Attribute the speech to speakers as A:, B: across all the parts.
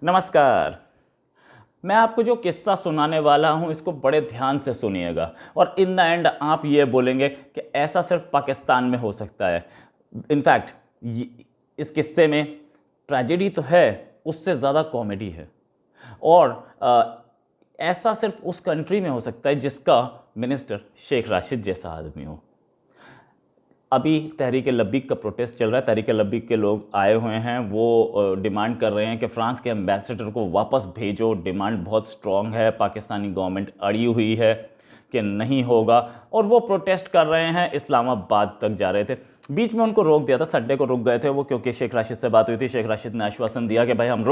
A: नमस्कार। मैं आपको जो किस्सा सुनाने वाला हूं इसको बड़े ध्यान से सुनिएगा और इन द एंड आप ये बोलेंगे कि ऐसा सिर्फ पाकिस्तान में हो सकता है। इनफैक्ट इस किस्से में ट्रेजेडी तो है, उससे ज़्यादा कॉमेडी है। और ऐसा सिर्फ उस कंट्री में हो सकता है जिसका मिनिस्टर शेख राशिद जैसा आदमी हो। अभी तहरीक लब्बीक का प्रोटेस्ट चल रहा है। तहरीक लब्बीक के लोग आए हुए हैं, वो डिमांड कर रहे हैं कि फ़्रांस के एम्बेसडर को वापस भेजो। डिमांड बहुत स्ट्रॉन्ग है, पाकिस्तानी गवर्नमेंट अड़ी हुई है कि नहीं होगा, और वो प्रोटेस्ट कर रहे हैं। इस्लामाबाद तक जा रहे थे, बीच में उनको रोक दिया था, संडे को रुक गए थे वो, क्योंकि शेख राशिद से बात हुई थी। शेख राशिद ने आश्वासन दिया कि भाई हम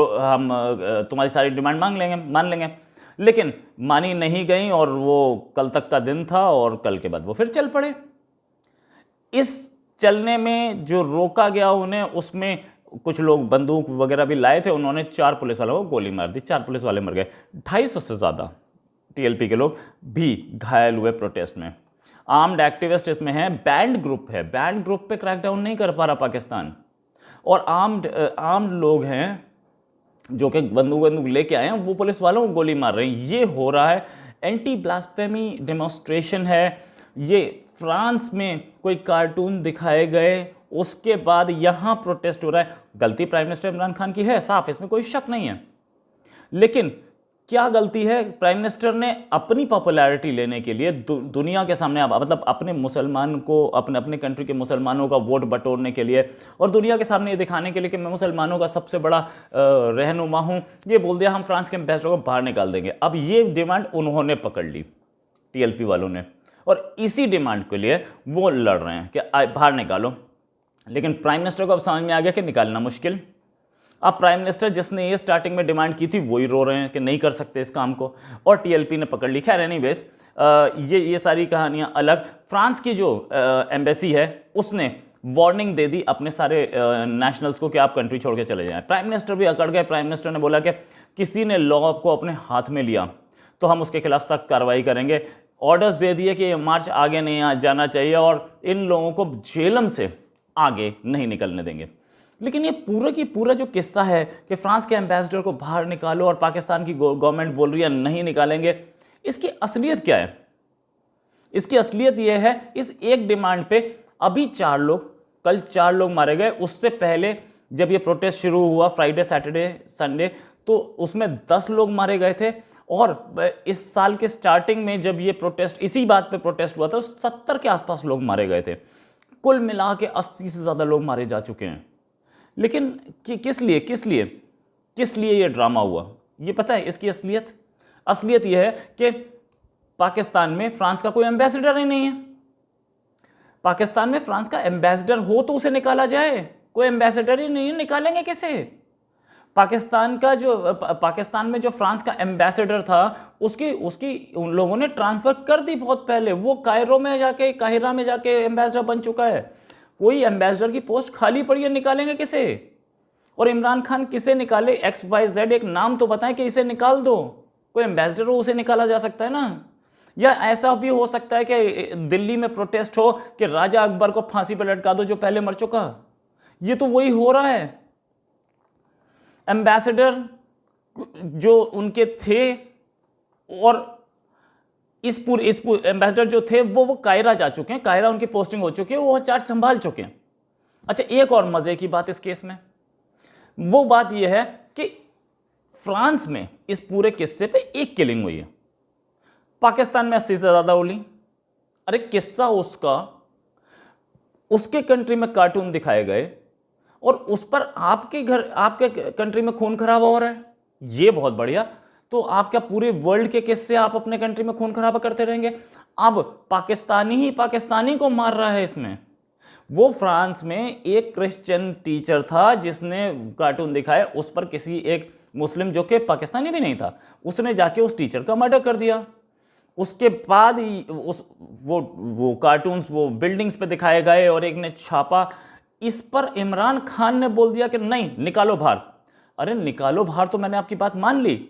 A: तुम्हारी सारी डिमांड मान लेंगे, लेकिन मानी नहीं गई और वो कल तक का दिन था और कल के बाद वो फिर चल पड़े। इस चलने में जो रोका गया उन्हें, उसमें कुछ लोग बंदूक वगैरह भी लाए थे। उन्होंने 4 पुलिस वालों को गोली मार दी, 4 पुलिस वाले मर गए। 250 से ज़्यादा टीएलपी के लोग भी घायल हुए प्रोटेस्ट में। आर्म्ड एक्टिविस्ट इसमें हैं, बैंड ग्रुप है, बैंड ग्रुप पे क्रैकडाउन नहीं कर पा रहा पाकिस्तान, और आर्म्ड लोग हैं जो कि बंदूक लेके आए हैं, वो पुलिस वालों को गोली मार रहे हैं। ये हो रहा है, एंटी ब्लास्फेमी डेमोन्स्ट्रेशन है ये। फ्रांस में कोई कार्टून दिखाए गए, उसके बाद यहां प्रोटेस्ट हो रहा है। गलती प्राइम मिनिस्टर इमरान खान की है, साफ, इसमें कोई शक नहीं है। लेकिन क्या गलती है? प्राइम मिनिस्टर ने अपनी पॉपुलैरिटी लेने के लिए दुनिया के सामने, मतलब अपने मुसलमान को, अपने कंट्री के मुसलमानों का वोट बटोरने के लिए, और दुनिया के सामने ये दिखाने के लिए कि मैं मुसलमानों का सबसे बड़ा रहनुमा हूं, ये बोल दिया हम फ्रांस के एम्बेसडर को बाहर निकाल देंगे। अब ये डिमांड उन्होंने पकड़ ली, टीएलपी वालों ने, और इसी डिमांड के लिए वो लड़ रहे हैं कि बाहर निकालो। लेकिन प्राइम मिनिस्टर को अब समझ में आ गया कि निकालना मुश्किल। अब प्राइम मिनिस्टर जिसने ये स्टार्टिंग में डिमांड की थी वही रो रहे हैं कि नहीं कर सकते इस काम को, और टीएलपी ने पकड़ ली। खैर एनीवेज, ये सारी कहानियां अलग। फ्रांस की जो एम्बेसी है उसने वार्निंग दे दी अपने सारे नेशनल्स को कि आप कंट्री छोड़ के चले जाएं। प्राइम मिनिस्टर भी अकड़ गए। प्राइम मिनिस्टर ने बोला कि किसी ने लॉ को अपने हाथ में लिया तो हम उसके खिलाफ सख्त कार्रवाई करेंगे। ऑर्डर्स दे दिए कि ये मार्च आगे नहीं जाना चाहिए और इन लोगों को जेलम से आगे नहीं निकलने देंगे। लेकिन ये पूरा की पूरा जो किस्सा है कि फ्रांस के एम्बेसडर को बाहर निकालो और पाकिस्तान की गवर्नमेंट बोल रही है नहीं निकालेंगे, इसकी असलियत क्या है? इसकी असलियत यह है, इस एक डिमांड पे अभी 4 लोग, कल 4 लोग मारे गए। उससे पहले जब ये प्रोटेस्ट शुरू हुआ फ्राइडे सैटरडे संडे, तो उसमें 10 लोग मारे गए थे। और इस साल के स्टार्टिंग में जब ये प्रोटेस्ट, इसी बात पे प्रोटेस्ट हुआ था, 70 के आसपास लोग मारे गए थे। कुल मिला के 80 से ज़्यादा लोग मारे जा चुके हैं। लेकिन किस लिए ये ड्रामा हुआ? ये पता है इसकी असलियत ये है कि पाकिस्तान में फ्रांस का कोई एम्बेसडर ही नहीं है। पाकिस्तान में फ्रांस का एम्बेसडर हो तो उसे निकाला जाए, कोई एम्बेसडर ही नहीं है, निकालेंगे कैसे? पाकिस्तान में जो फ्रांस का एम्बेसडर था उसकी उन लोगों ने ट्रांसफर कर दी बहुत पहले। वो काहिरा में जाके एम्बेसडर बन चुका है। कोई एम्बेसडर की पोस्ट खाली पड़ी है, निकालेंगे किसे? और इमरान खान किसे निकाले? XYZ एक नाम तो बताएं कि इसे निकाल दो। कोई एम्बेसडर हो उसे निकाला जा सकता है ना। या ऐसा भी हो सकता है कि दिल्ली में प्रोटेस्ट हो कि राजा अकबर को फांसी पर लटका दो जो पहले मर चुका। ये तो वही हो रहा है। एम्बेसडर जो उनके थे, और इस पूरे एम्बेसडर जो थे वो कायरा जा चुके हैं, कायरा उनकी पोस्टिंग हो चुकी है, वो चार्ज संभाल चुके हैं। अच्छा, एक और मजे की बात इस केस में, वो बात यह है कि फ्रांस में इस पूरे किस्से पे एक किलिंग हुई है, पाकिस्तान में 80 से ज्यादा हुई। अरे किस्सा उसके कंट्री में कार्टून दिखाए गए और उस पर आपके कंट्री में खून खराबा हो रहा है। ये बहुत बढ़िया। तो आप क्या पूरे वर्ल्ड के किस्से आप अपने कंट्री में खून खराबा करते रहेंगे? अब पाकिस्तानी ही पाकिस्तानी को मार रहा है इसमें। वो फ्रांस में एक क्रिश्चियन टीचर था जिसने कार्टून दिखाए, उस पर किसी एक मुस्लिम जो कि पाकिस्तानी भी नहीं था, उसने जाके उस टीचर का मर्डर कर दिया। उसके बाद वो कार्टून्स वो बिल्डिंग्स पे दिखाए गए और एक ने छापा। इस पर इमरान खान ने बोल दिया कि नहीं, निकालो बाहर। अरे निकालो बाहर तो मैंने आपकी बात मान ली,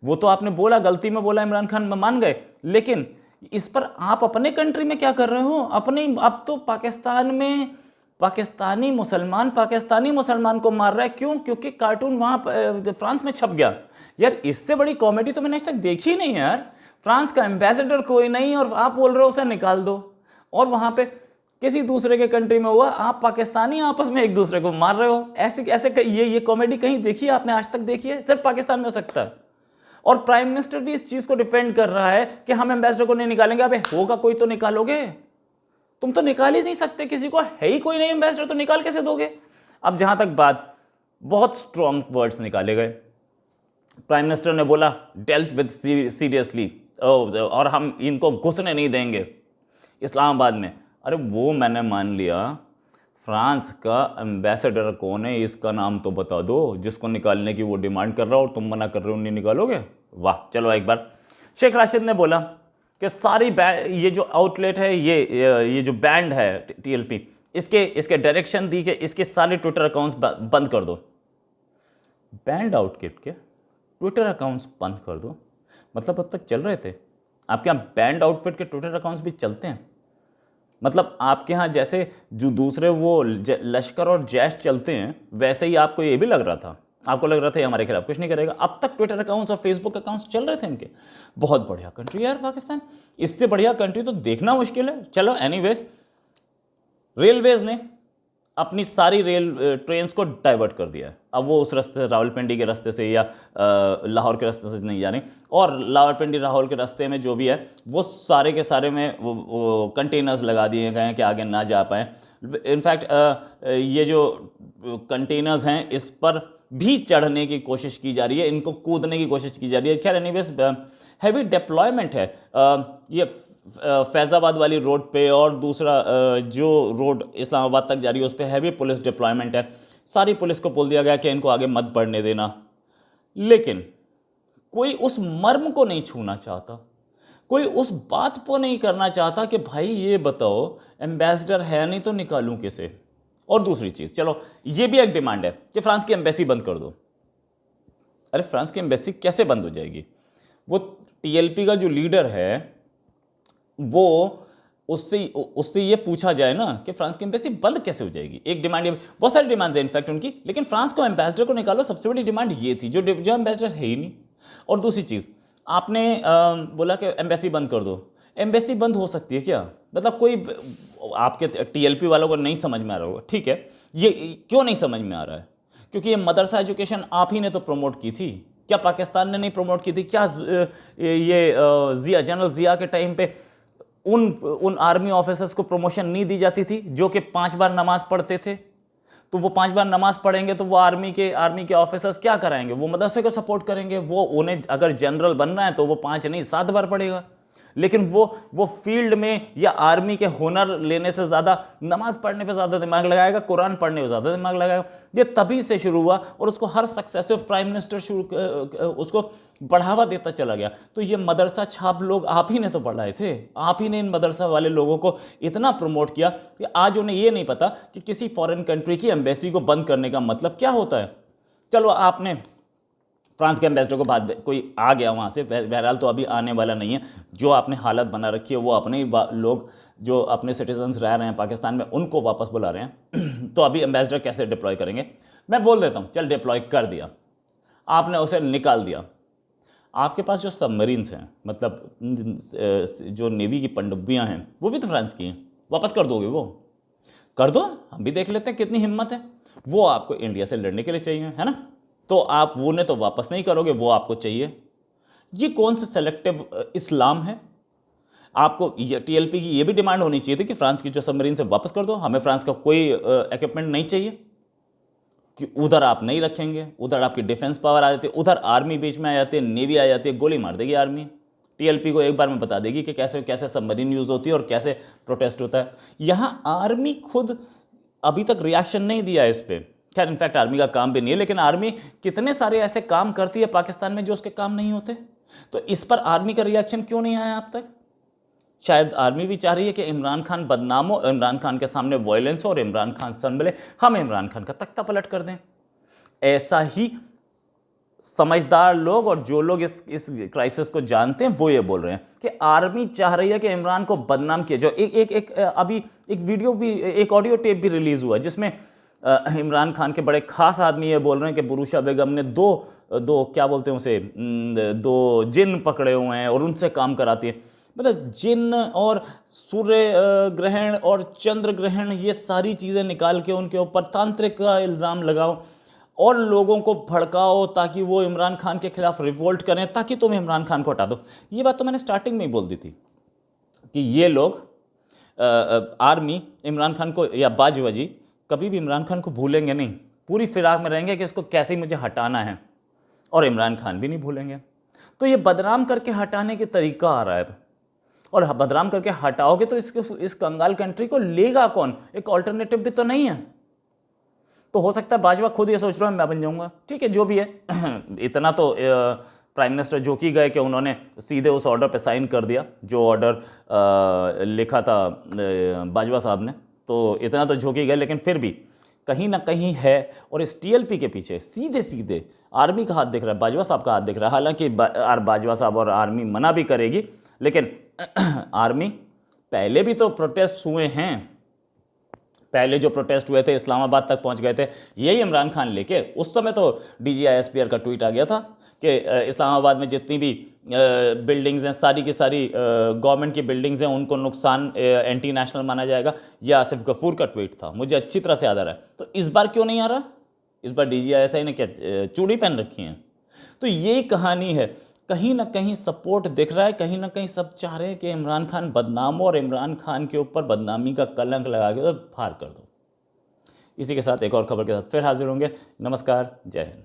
A: वो तो आपने बोला, गलती में बोला, इमरान खान मान गए। लेकिन इस पर आप अपने कंट्री में क्या कर रहे हो? अब तो पाकिस्तान में पाकिस्तानी मुसलमान को मार रहा है। क्यों? क्योंकि कार्टून वहां फ्रांस में छप गया। यार इससे बड़ी कॉमेडी तो मैंने आज तक देखी नहीं है यार। फ्रांस का एम्बेसडर कोई नहीं और आप बोल रहे हो उसे निकाल दो, और वहां पे किसी दूसरे के कंट्री में हुआ, आप पाकिस्तानी आपस में एक दूसरे को मार रहे हो। ऐसे ये कॉमेडी कहीं देखी है आपने? आज तक देखी है? सिर्फ पाकिस्तान में हो सकता है। और प्राइम मिनिस्टर भी इस चीज को डिफेंड कर रहा है कि हम एम्बेसडर को नहीं निकालेंगे। अबे होगा कोई तो निकालोगे, तुम तो निकाल ही नहीं सकते, किसी को है ही कोई नहीं एम्बेसडर, तो निकाल कैसे दोगे? अब जहां तक बात, बहुत स्ट्रॉन्ग वर्ड्स निकाले गए। प्राइम मिनिस्टर ने बोला डेल्ट विद सीरियसली, और हम इनको घुसने नहीं देंगे इस्लामाबाद में। अरे वो मैंने मान लिया, फ्रांस का एम्बेसडर कौन है इसका नाम तो बता दो, जिसको निकालने की वो डिमांड कर रहा हो और तुम मना कर रहे हो नहीं निकालोगे। वाह। चलो एक बार शेख राशिद ने बोला कि सारी ये जो आउटलेट है, ये जो बैंड है टीएलपी, इसके डायरेक्शन दी कि इसके सारे ट्विटर अकाउंट्स बंद कर दो। बैंड आउटलेट के ट्विटर अकाउंट्स बंद कर दो मतलब अब तक चल रहे थे? आपके यहाँ बैंड आउटफिट के ट्विटर अकाउंट्स भी चलते हैं? मतलब आपके यहाँ जैसे जो दूसरे वो लश्कर और जैश चलते हैं, वैसे ही आपको ये भी लग रहा था? आपको लग रहा था ये हमारे खिलाफ कुछ नहीं करेगा? अब तक ट्विटर अकाउंट्स और फेसबुक अकाउंट्स चल रहे थे इनके। बहुत बढ़िया कंट्री यार पाकिस्तान, इससे बढ़िया कंट्री तो देखना मुश्किल है। चलो एनीवेज, रेलवेज ने अपनी सारी ट्रेन्स को डाइवर्ट कर दिया है। अब वो उस रास्ते से, रावलपिंडी के रास्ते से या लाहौर के रास्ते से नहीं जा रही, और लाहौरपिंडी राहौल के रास्ते में जो भी है वो सारे के सारे में वो कंटेनर्स लगा दिए गए हैं कि आगे ना जा पाएँ। इनफैक्ट ये जो कंटेनर्स हैं इस पर भी चढ़ने की कोशिश की जा रही है, इनको कूदने की कोशिश की जा रही है। खैर एनीवेज, हैवी डिप्लॉयमेंट है ये फैज़ाबाद वाली रोड पे, और दूसरा जो रोड इस्लामाबाद तक जा रही है उस पर हैवी पुलिस डिप्लॉयमेंट है। सारी पुलिस को बोल दिया गया कि इनको आगे मत बढ़ने देना, लेकिन कोई उस मर्म को नहीं छूना चाहता, कोई उस बात को नहीं करना चाहता कि भाई ये बताओ एम्बेसडर है नहीं तो निकालूं किसे। और दूसरी चीज़, चलो ये भी एक डिमांड है कि फ्रांस की एम्बेसी बंद कर दो। अरे फ्रांस की एम्बेसी कैसे बंद हो जाएगी? वो टीएलपी का जो लीडर है वो उससे ये पूछा जाए ना कि फ्रांस की एम्बेसी बंद कैसे हो जाएगी। एक डिमांड, ये बहुत सारी डिमांड्स हैं इनफैक्ट उनकी, लेकिन फ्रांस को एम्बेसडर को निकालो, सबसे बड़ी डिमांड ये थी, जो एम्बेसडर है ही नहीं। और दूसरी चीज़, आपने बोला कि एम्बेसी बंद कर दो। एम्बेसी बंद हो सकती है क्या? मतलब कोई आपके टीएलपी वालों को नहीं समझ में आ रहा होगा, ठीक है। ये क्यों नहीं समझ में आ रहा है? क्योंकि ये मदरसा एजुकेशन आप ही ने तो प्रमोट की थी, क्या पाकिस्तान ने नहीं प्रमोट की थी? क्या ये जनरल जिया के टाइम पे उन आर्मी ऑफिसर्स को प्रमोशन नहीं दी जाती थी जो कि 5 बार नमाज पढ़ते थे? तो वो 5 बार नमाज पढ़ेंगे तो वो आर्मी के ऑफिसर्स क्या कराएंगे? वो मदरसे को सपोर्ट करेंगे। वो उन्हें अगर जनरल बनना है तो वो 5 नहीं 7 बार पढ़ेगा। लेकिन वो फील्ड में या आर्मी के हुनर लेने से ज़्यादा नमाज पढ़ने पे ज़्यादा दिमाग लगाएगा, कुरान पढ़ने पे ज़्यादा दिमाग लगाएगा। ये तभी से शुरू हुआ और उसको हर सक्सेसिव प्राइम मिनिस्टर उसको बढ़ावा देता चला गया। तो ये मदरसा छाप लोग आप ही ने तो पढ़ाए थे, आप ही ने इन मदरसा वाले लोगों को इतना प्रमोट किया कि आज उन्हें ये नहीं पता कि किसी फॉरेन कंट्री की एम्बेसी को बंद करने का मतलब क्या होता है। चलो आपने फ्रांस के एम्बेसडर को बाद कोई आ गया वहाँ से, बहरहाल तो अभी आने वाला नहीं है। जो आपने हालत बना रखी है वो अपने ही लोग जो अपने सिटीजन्स रह रहे हैं पाकिस्तान में उनको वापस बुला रहे हैं। तो अभी एम्बेसडर कैसे डिप्लॉय करेंगे? मैं बोल देता हूँ, चल डिप्लॉय कर दिया, आपने उसे निकाल दिया। आपके पास जो सबमरीन्स हैं, मतलब जो नेवी की पनडुब्बियाँ हैं, वो भी तो फ्रांस की हैं, वापस कर दोगे? वो कर दो, हम भी देख लेते हैं कितनी हिम्मत है। वो आपको इंडिया से लड़ने के लिए चाहिए, है ना? तो आप वो ने तो वापस नहीं करोगे, वो आपको चाहिए। ये कौन सा सेलेक्टिव इस्लाम है? आपको टीएलपी की ये भी डिमांड होनी चाहिए थी कि फ्रांस की जो सबमरीन से वापस कर दो, हमें फ्रांस का कोई इक्विपमेंट नहीं चाहिए, कि उधर आप नहीं रखेंगे, उधर आपकी डिफेंस पावर आ जाती है, उधर आर्मी बीच में आ जाती है, नेवी आ जाती है, गोली मार देगी आर्मी। टीएलपी को एक बार में बता देगी कि कैसे कैसे सबमरीन यूज़ होती है और कैसे प्रोटेस्ट होता है। यहाँ आर्मी खुद अभी तक रिएक्शन नहीं दिया है इस पर। खैर इनफैक्ट आर्मी का काम भी नहीं है, लेकिन आर्मी कितने सारे ऐसे काम करती है पाकिस्तान में जो उसके काम नहीं होते। तो इस पर आर्मी का रिएक्शन क्यों नहीं आया अब तक? शायद आर्मी भी चाह रही है कि इमरान खान बदनाम हो, इमरान खान के सामने वायलेंस हो और इमरान खान संभले, हम इमरान खान का तख्ता पलट कर दें। ऐसा ही समझदार लोग और जो लोग इस क्राइसिस को जानते हैं वो ये बोल रहे हैं कि आर्मी चाह रही है कि इमरान को बदनाम किया जाए। अभी एक वीडियो भी, एक ऑडियो टेप भी रिलीज हुआ है जिसमें इमरान खान के बड़े खास आदमी ये बोल रहे हैं कि बुरुशा बेगम ने दो क्या बोलते हैं उसे, दो जिन पकड़े हुए हैं और उनसे काम कराती है। मतलब जिन और सूर्य ग्रहण और चंद्र ग्रहण, ये सारी चीज़ें निकाल के उनके ऊपर तांत्रिक का इल्ज़ाम लगाओ और लोगों को भड़काओ ताकि वो इमरान खान के खिलाफ रिवोल्ट करें, ताकि तुम इमरान खान को हटा दो। ये बात तो मैंने स्टार्टिंग में ही बोल दी थी कि ये लोग आर्मी इमरान खान को या बाजवा जी कभी भी इमरान खान को भूलेंगे नहीं, पूरी फिराक में रहेंगे कि इसको कैसे मुझे हटाना है, और इमरान खान भी नहीं भूलेंगे। तो ये बदनाम करके हटाने के तरीका आ रहा है, और बदनाम करके हटाओगे तो इस कंगाल कंट्री को लेगा कौन? एक ऑल्टरनेटिव भी तो नहीं है। तो हो सकता है बाजवा खुद ये सोच रहा है मैं बन जाऊंगा, ठीक है जो भी है। इतना तो प्राइम मिनिस्टर जोकी गए कि उन्होंने सीधे उस ऑर्डर पे साइन कर दिया जो ऑर्डर लिखा था बाजवा साहब ने, तो इतना तो झोंकी गए, लेकिन फिर भी कहीं ना कहीं है। और इस टीएलपी के पीछे सीधे सीधे आर्मी का हाथ दिख रहा है, बाजवा साहब का हाथ दिख रहा है। हालांकि बाजवा साहब और आर्मी मना भी करेगी, लेकिन आर्मी पहले भी तो प्रोटेस्ट हुए हैं, पहले जो प्रोटेस्ट हुए थे इस्लामाबाद तक पहुंच गए थे यही इमरान खान लेके। उस समय तो DGISPR का ट्वीट आ गया था कि इस्लामाबाद में जितनी भी बिल्डिंग्स हैं सारी की सारी गवर्नमेंट की बिल्डिंग्स हैं, उनको नुकसान एंटी नेशनल माना जाएगा। यह आसिफ गफूर का ट्वीट था, मुझे अच्छी तरह से याद आ रहा है। तो इस बार क्यों नहीं आ रहा? इस बार DGISI ने क्या चूड़ी पहन रखी हैं? तो यही कहानी है, कहीं ना कहीं सपोर्ट दिख रहा है, कहीं ना कहीं सब चाह रहे हैं कि इमरान खान बदनाम हो और इमरान खान के ऊपर बदनामी का कलंक लगा के तो फार कर दो। इसी के साथ एक और खबर के साथ फिर हाजिर होंगे। नमस्कार, जय हिंद।